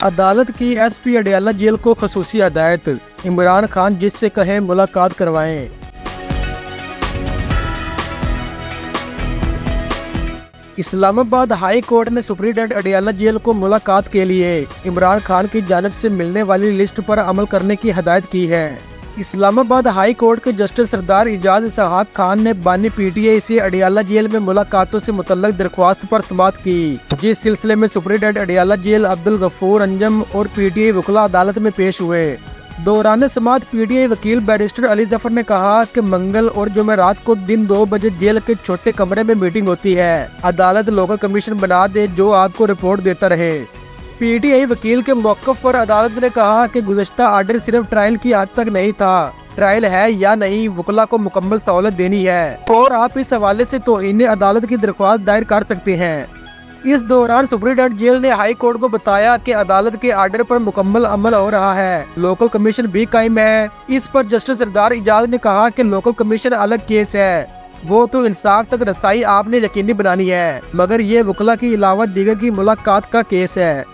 अदालत की SP Adiala jail को खसूसी हदायत, इमरान खान जिससे कहें मुलाकात करवाएं। इस्लामाबाद हाई कोर्ट ने सुप्रीटेंडेंट अडयाला जेल को मुलाकात के लिए इमरान खान की जानिब से मिलने वाली लिस्ट पर अमल करने की हदायत की है। इस्लामाबाद हाई कोर्ट के जस्टिस सरदार इजाज इसहाक खान ने बानी पीटीआई से अडयाला जेल में मुलाकातों से मुतल्लक दरख्वास्त पर समाअत की, जिस सिलसिले में सुप्रीटेंडेंट अडयाला जेल अब्दुल गफूर अंजम और पीटीआई वकील अदालत में पेश हुए। दौरान समाअत पीटीआई वकील बैरिस्टर अली जफर ने कहा कि मंगल और जुमेरात को दिन 2 बजे जेल के छोटे कमरे में मीटिंग होती है। अदालत लोकल कमीशन बना दे जो आपको रिपोर्ट देता रहे। पीटीआई वकील के मौक़िफ़ पर अदालत ने कहा कि गुज़श्ता आर्डर सिर्फ ट्रायल की हद तक नहीं था, ट्रायल है या नहीं वकला को मुकम्मल सहूलत देनी है और आप इस हवाले से तौहीन अदालत की दरख्वास्त दायर कर सकते हैं। इस दौरान सुप्रीटेंडेंट जेल ने हाई कोर्ट को बताया कि अदालत के आर्डर पर मुकम्मल अमल हो रहा है, लोकल कमीशन भी कायम है। इस पर जस्टिस सरदार इजाज ने कहा कि लोकल कमीशन अलग केस है, वो तो इंसाफ तक रसाई आपने यकीनी बनानी है, मगर ये वकला के अलावा दीगर की मुलाकात का केस है।